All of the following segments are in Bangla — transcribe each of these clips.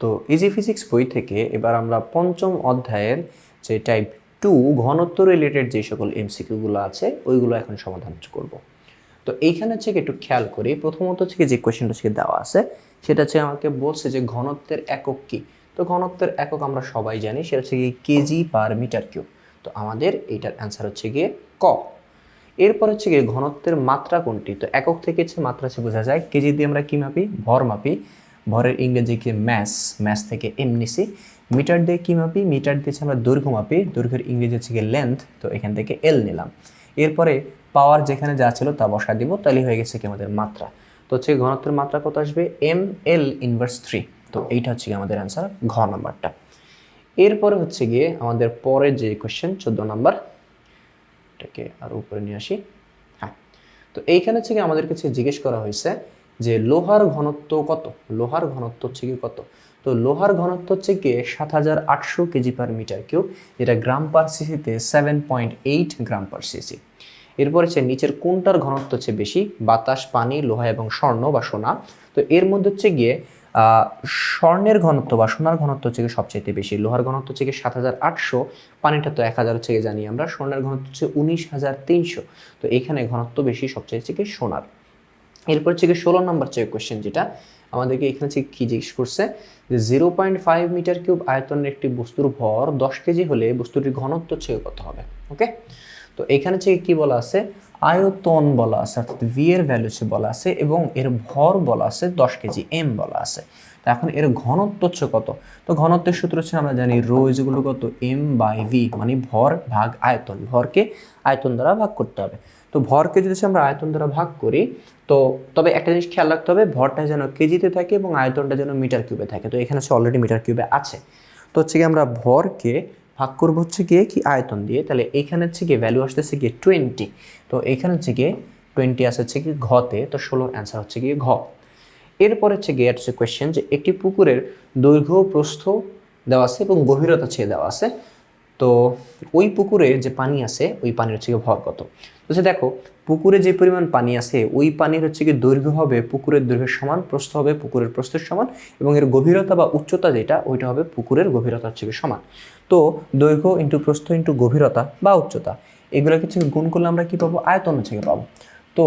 তো ইজি ফিজিক্স বই থেকে এবার আমরা পঞ্চম অধ্যায়ের যে টাইপ 2 ঘনত্ব রিলেটেড যে সকল এমসিকিউগুলো আছে ওইগুলো এখন সমাধান করব। তো এইখানে হচ্ছে একটু খেয়াল করি, প্রথমত হচ্ছে যে কোয়েশ্চেনটা হচ্ছে দেওয়া আছে সেটা হচ্ছে আমাকে বলছে যে ঘনত্বের একক কি। তো ঘনত্বের একক আমরা সবাই জানি, সেটা হচ্ছে গিয়ে কেজি পার মিটার কিউব। তো আমাদের এইটার অ্যান্সার হচ্ছে গিয়ে ক। এরপর হচ্ছে গিয়ে ঘনত্বের মাত্রা কোনটি। তো একক থেকে হচ্ছে মাত্রা হচ্ছে বোঝা যায়, কেজি দিয়ে আমরা কি মাপি, ভর মাপি, ভরের ইংরেজি কি ম্যাস, ম্যাস থেকে এম নিছি। মিটার দিয়ে কি মাপি, মিটার দিয়েছে আমরা দৈর্ঘ্য মাপি, দৈর্ঘ্যের ইংরেজি হচ্ছে গিয়ে লেন্থ, তো এখান থেকে এল নিলাম। এরপরে পাওয়ার যেখানে যা ছিল তা বসা দিব, তাহলে হয়ে গেছে কি আমাদের মাত্রা। তো হচ্ছে ঘনত্বের মাত্রা কত আসবে, এম এল ইনভার্স 3। তো এইটা হচ্ছে গিয়ে আমাদের অ্যান্সার ঘ নাম্বারটা। এরপরে হচ্ছে গিয়ে আমাদের পরের যে কোয়েশ্চেন 14 নাম্বার, এটাকে আর উপরে নিয়ে আসি। হ্যাঁ, তো এইখানে হচ্ছে কি আমাদের কাছে জিজ্ঞেস করা হয়েছে যে লোহার ঘনত্ব কত, লোহার ঘনত্ব হচ্ছে কি কত। তো লোহার ঘনত্ব হচ্ছে কি 7800 কেজি পার মিটার কিউব, যেটা গ্রাম পার সিসিতে 7.8 গ্রাম পার সিসি। এরপর হচ্ছে নিচের কোনটার ঘনত্ব হচ্ছে বেশি, বাতাস, পানি, লোহা এবং স্বর্ণ বা সোনা। তো এর মধ্যে হচ্ছে গিয়ে স্বর্ণের ঘনত্ব বা সোনার ঘনত্ব হচ্ছে গিয়ে সবচেয়ে বেশি। লোহার ঘনত্ব হচ্ছে গিয়ে 7800, পানিটা তো 1000 হচ্ছে গিয়ে জানি আমরা, স্বর্ণের ঘনত্ব হচ্ছে 19300। তো এখানে ঘনত্ব বেশি সবচেয়ে হচ্ছে গিয়ে সোনার। এরপর হচ্ছে গিয়ে 16 নম্বর চেক কোয়েশ্চেন, যেটা আমাদেরকে এখানে হচ্ছে কি জিজ্ঞেস করছে যে 0.5 মিটার কিউব আয়তনের একটি বস্তুর ভর 10 কেজি হলে বস্তুটির ঘনত্ব হচ্ছে কত হবে। ওকে, তো এখানে হচ্ছে কি বলা আছে, আয়তন বলা আছে, অর্থাৎ ভি এর ভ্যালু হচ্ছে বলা আছে এবং এর ভর বলা আছে 10 কেজি, এম বলা আছে। তো এখন এর ঘনত্ব হচ্ছে কত। তো ঘনত্বের সূত্র হচ্ছে আমরা জানি রো ইজুয়াল কত, এম বাই ভি, মানে ভর ভাগ আয়তন, ভরকে আয়তন দ্বারা ভাগ করতে হবে। তো ভরকে যদি আমরা আয়তন দ্বারা ভাগ করি, তো তবে একটা জিনিস খেয়াল রাখতে হবে, ভরটা যেন কেজিতে থাকে এবং আয়তনটা যেন মিটার কিউবে থাকে। তো এখানে হচ্ছে অলরেডি মিটার কিউবে আছে। তো হচ্ছে কি আমরা ভরকে ভাগ করবো হচ্ছে গিয়ে কি আয়তন দিয়ে, তাহলে এখানে হচ্ছে গিয়ে ভ্যালু আসতেছে গিয়ে 20। তো এখানে হচ্ছে গিয়ে 20 আসে হচ্ছে কি ঘতে, তো 16 অ্যান্সার হচ্ছে গিয়ে ঘ। এরপর হচ্ছে গিয়ে হচ্ছে কোয়েশ্চেন যে একটি পুকুরের দৈর্ঘ্য প্রস্থ দেওয়া আছে এবং গভীরতা ছেয়ে দেওয়া আছে। তো ওই পুকুরে যে পানি আছে ওই পানির হচ্ছে গিয়ে ভর কত। তো দেখো, পুকুরে যে পরিমাণ পানি আছে ওই পানির হচ্ছে গিয়ে দৈর্ঘ্য হবে পুকুরের দৈর্ঘ্যের সমান, প্রস্থ হবে পুকুরের প্রস্থের সমান, এবং এর গভীরতা বা উচ্চতা যেটা ওইটা হবে পুকুরের গভীরতা হচ্ছে গিয়ে সমান। তো দৈর্ঘ্য ইন্টু প্রস্থ ইন্টু গভীরতা বা উচ্চতা, এগুলোকে হচ্ছে গুণ করলে আমরা কি পাবো, আয়তন হচ্ছে গিয়ে পাবো। তো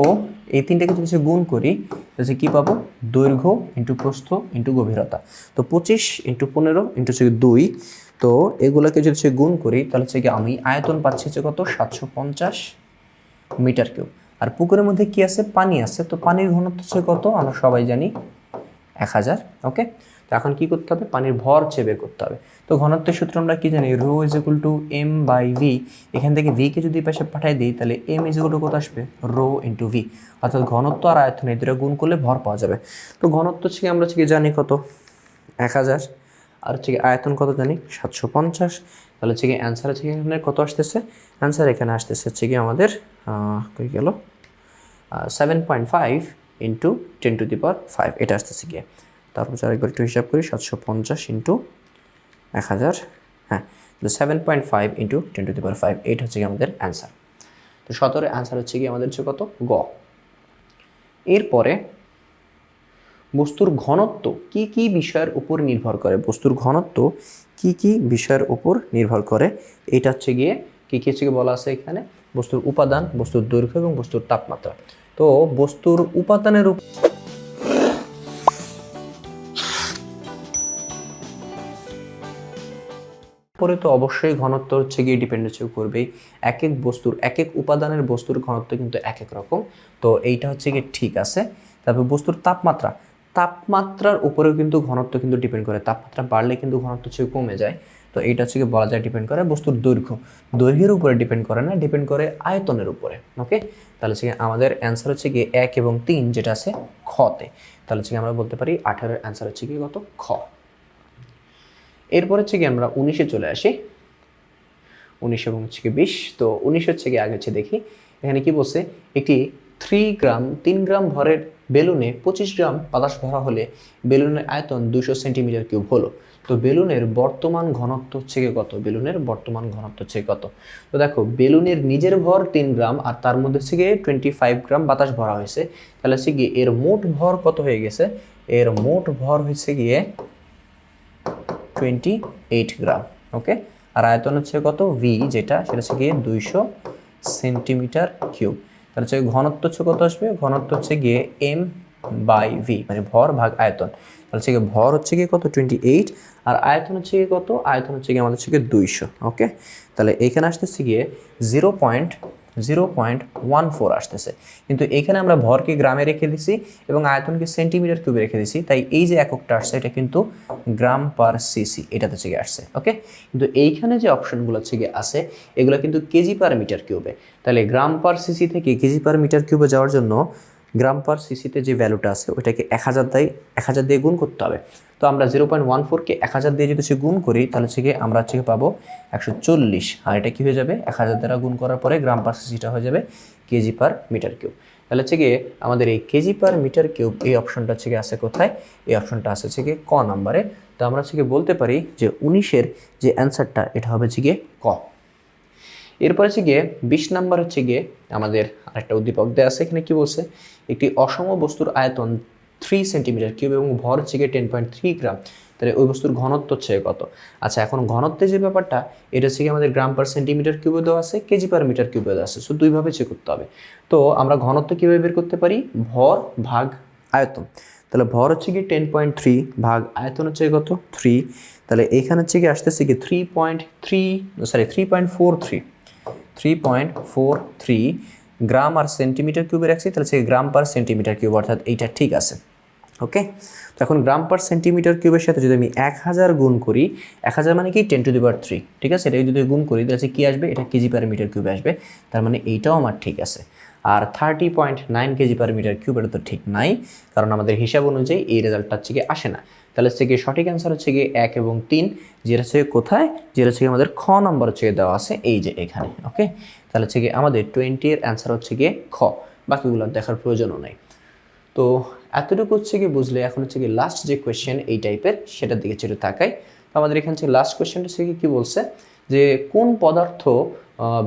এই তিনটাকে যদি গুণ করি তাহলে কি পাবো, দৈর্ঘ্য ইন্টু প্রস্থ ইন্টু গভীরতা। তো 25 ইন্টু 15 ইন্টু হচ্ছে 2। তো এগুলোকে যদি গুণ করি তাহলে হচ্ছে কি আমি আয়তন পাচ্ছি হচ্ছে কত, 750 মিটার কিউব। আর পুকুরের মধ্যে কি আছে, পানি আছে। তো পানির ঘনত্ব হচ্ছে কত, আমরা সবাই জানি 1000। ওকে, তো এখন কি করতে হবে, পানির ভর চেয়ে বের করতে হবে। তো ঘনত্বের সূত্র আমরা কি জানি, rho is equal to M by V. এখান থেকে ভি কে যদি পাশে পাঠিয়ে দিই তাহলে এম ইজ ইকুয়াল টু কত আসবে, রো ইন্টু ভি। অর্থাৎ ঘনত্ব আর আয়তন এই দুটো গুণ করলে ভর পাওয়া যাবে। তো ঘনত্ব হচ্ছে আমরা হচ্ছে জানি কত, 1000, আর হচ্ছে আয়তন কত জানি 750। তাহলে হচ্ছে কি অ্যান্সার হচ্ছে এখানে কত আসতেছে, অ্যান্সার এখানে আসতেছে হচ্ছে কি আমাদের কই গেল 7.5 ইন্টু 10⁵ এটা আসতেছে গিয়ে। তারপর আরেকবার একটু হিসাব করি, 750 ইন্টু 1000, হ্যাঁ 7.5 ইন্টু 10⁵, এইটা হচ্ছে কি আমাদের অ্যান্সার। তো 17 অ্যান্সার হচ্ছে কি আমাদের হচ্ছে কত, গ। এরপরে বস্তুর ঘনত্ব কি কি বিষয়ের উপর নির্ভর করে, বস্তুর ঘনত্ব কি কি বিষয়ের উপর নির্ভর করে, এটা হচ্ছে গিয়ে কি কি হচ্ছে বলা আছে এখানে, বস্তুর উপাদান, বস্তুর দৈর্ঘ্য এবং বস্তুর তাপমাত্রা। তো বস্তুর উপাদানের উপরে তো অবশ্যই ঘনত্ব হচ্ছে গিয়ে ডিপেন্ডেন্সি করবেই। এক এক বস্তুর এক এক উপাদানের বস্তুর ঘনত্ব কিন্তু এক এক রকম। তো এইটা হচ্ছে গিয়ে ঠিক আছে। তারপর বস্তুর তাপমাত্রা, তাপমাত্রার উপরেও কিন্তু ঘনত্ব কিন্তু ডিপেন্ড করে, তাপমাত্রা বাড়লে কিন্তু ঘনত্ব হচ্ছে কমে যায়। তো এইটা হচ্ছে কি বলা যায় ডিপেন্ড করে বস্তুর দৈর্ঘ্য, দৈর্ঘ্যের উপরে ডিপেন্ড করে না, ডিপেন্ড করে আয়তনের উপরে। ওকে, তাহলে হচ্ছে আমাদের অ্যান্সার হচ্ছে গিয়ে 1 এবং 3 যেটা আছে খতে। তাহলে হচ্ছে আমরা বলতে পারি 18 অ্যান্সার হচ্ছে কি কত, খ। এরপর হচ্ছে কি আমরা 19-এ চলে আসি, 19 এবং হচ্ছে কি 20। তো 19 হচ্ছে কি আগে হচ্ছে দেখি এখানে কি বলছে, একটি 3 গ্রাম ভরের বেলুনে 25 গ্রাম বাতাস ভরা হলে বেলুনের আয়তন 200 সেন্টিমিটার কিউব হলো। তো বেলুনের বর্তমান ঘনত্ব হচ্ছে কি কত, বেলুনের বর্তমান ঘনত্ব হচ্ছে কত। তো দেখো বেলুনের নিজের ভর 3 গ্রাম আর তার মধ্যে হচ্ছে গিয়ে 25 গ্রাম বাতাস ভরা হয়েছে, তাহলে হচ্ছে গিয়ে এর মোট ভর কত হয়ে গেছে, এর মোট ভর হচ্ছে গিয়ে 28 গ্রাম। ওকে, আর আয়তন হচ্ছে কত ভি, যেটা সেটা হচ্ছে গিয়ে 200 সেন্টিমিটার কিউব। তাহলে হচ্ছে ঘনত্ব হচ্ছে কত আসবে, ঘনত্ব হচ্ছে গিয়ে এম বাই ভি, মানে ভর ভাগ আয়তন। তাহলে হচ্ছে গিয়ে ভর হচ্ছে গিয়ে কত 28, আর আয়তন হচ্ছে গিয়ে কত, আয়তন হচ্ছে গিয়ে আমাদের হচ্ছে গিয়ে 200। ওকে, তাহলে এইখানে আসতেছে গিয়ে 0.14 আসতেছে, কিন্তু এখানে আমরা ভরকে গ্রামে রেখে দিছি এবং আয়তনকে সেন্টিমিটার কিউবে রেখে দিছি, তাই এই যে এককটা আসছে এটা কিন্তু গ্রাম পার সিসি এটাতে হচ্ছে গিয়ে আসছে। ওকে, কিন্তু এইখানে যে অপশনগুলো হচ্ছে গিয়ে আছে এগুলো কিন্তু কেজি পার মিটার কিউবে। তাহলে গ্রাম পার সিসি থেকে কেজি পার মিটার কিউবে যাওয়ার জন্য গ্রাম পার সিসিতে যে ভ্যালুটা আছে ওইটাকে 1000 দিয়ে গুণ করতে হবে। তো আমরা 0.14কে 1000 দিয়ে যদি গুণ করি তাহলে হচ্ছে গিয়ে আমরা হচ্ছে পাবো 140, আর এটা কি হয়ে যাবে 1000 দ্বারা গুণ করার পরে গ্রাম পার সিসিটা হয়ে যাবে কেজি পার মিটার কিউব। তাহলে হচ্ছে গিয়ে আমাদের এই কেজি পার মিটার কিউব এই অপশনটা হচ্ছে গিয়ে আছে কোথায়, এই অপশনটা আছে হচ্ছে গিয়ে ক নাম্বারে। তো আমরা হচ্ছে গিয়ে বলতে পারি যে 19-এর যে অ্যান্সারটা এটা হবে হচ্ছে গিয়ে ক। এরপর হচ্ছে গিয়ে 20 নাম্বার হচ্ছে গিয়ে আমাদের আরেকটা উদ্দীপক দেওয়া আছে। এখানে কি বলছে, একটি অসম বস্তুর আয়তন 3 সেন্টিমিটার কিউব এবং ভর হচ্ছে গিয়ে 10.3 গ্রাম, তাহলে ওই বস্তুর ঘনত্ব হচ্ছে কত। আচ্ছা, এখন ঘনত্বের যে ব্যাপারটা এটা হচ্ছে গিয়ে আমাদের গ্রাম পার সেন্টিমিটার কিউবে দেওয়া আছে, কেজি পার মিটার কিউবে দেওয়া আছে, সো দুইভাবে চেক করতে হবে। তো আমরা ঘনত্ব কীভাবে বের করতে পারি, ভর ভাগ আয়তন। তাহলে ভর হচ্ছে কি 10.3 ভাগ আয়তন হচ্ছে কত 3, তাহলে এইখানে হচ্ছে কি আসতেছে কি 3.43 গ্রাম আর সেন্টিমিটার কিউবে রাখছি, তাহলে হচ্ছে গ্রাম পার সেন্টিমিটার কিউব, অর্থাৎ এইটা ঠিক আছে। ওকে, তো এখন গ্রাম পার সেন্টিমিটার কিউবের সাথে যদি আমি 1000 গুণ করি, 1000 মানে কি 10⁻3, ঠিক আছে, এটাকে যদি গুণ করি তাহলে কি আসবে, এটা কেজি পার মিটার কিউবে আসবে, তার মানে এইটাও আমার ঠিক আছে। আর 30.9 কেজি পার মিটার কিউব এটা তো ঠিক নাই, কারণ আমাদের হিসাব অনুযায়ী এই রেজাল্টটা হচ্ছে গিয়ে আসে না। তাহলে হচ্ছে গিয়ে সঠিক অ্যান্সার হচ্ছে গিয়ে 1 এবং 3, যেটা হচ্ছে কোথায়, যেটা হচ্ছে আমাদের খ নম্বর হচ্ছে দেওয়া আছে এই যে এখানে। ওকে, তাহলে হচ্ছে গিয়ে আমাদের 20-এর অ্যান্সার হচ্ছে গিয়ে খ, বাকিগুলো দেখার প্রয়োজনও নাই। তো এতটুকু হচ্ছে কি বুঝলে, এখন হচ্ছে কি লাস্ট যে কোয়েশ্চেন এই টাইপের সেটার দিকে একটু তাকাই। তো আমাদের এখান থেকে লাস্ট কোয়েশ্চেনটা হচ্ছে কি বলছে, যে কোন পদার্থ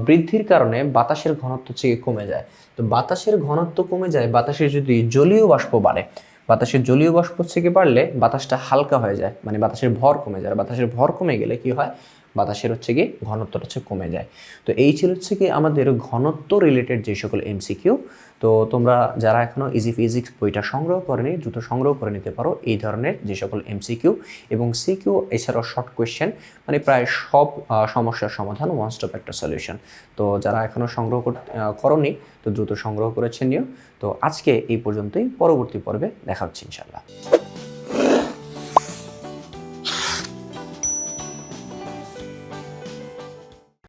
বৃদ্ধির কারণে বাতাসের ঘনত্ব হচ্ছে কমে যায়। তো বাতাসের ঘনত্ব কমে যায়, বাতাসের যদি জলীয় বাষ্প বাড়ে, বাতাসের জলীয় বাষ্প হচ্ছে কি বাড়লে বাতাসটা হালকা হয়ে যায়, মানে বাতাসের ভর কমে যায়। বাতাসের ভর কমে গেলে কি হয়, বাতাসের হচ্ছে কি ঘনত্বটা হচ্ছে কমে যায়। তো এই ছিল হচ্ছে কি আমাদের ঘনত্ব রিলেটেড যে সকল এমসিকিউ। তো তোমরা যারা এখনও ইজি ফিজিক্স বইটা সংগ্রহ করেনি দ্রুত সংগ্রহ করে নিতে পারো এই ধরনের যে সকল এমসিকিউ এবং সিকিউ, এছাড়াও শর্ট কোয়েশ্চেন, মানে প্রায় সব সমস্যার সমাধান, ওয়ান স্টপ একটা সলিউশন। তো যারা এখনও সংগ্রহ করনি তো দ্রুত সংগ্রহ করেছে নিও। তো আজকে এই পর্যন্তই, পরবর্তী পর্বে দেখা হচ্ছে ইনশাল্লাহ।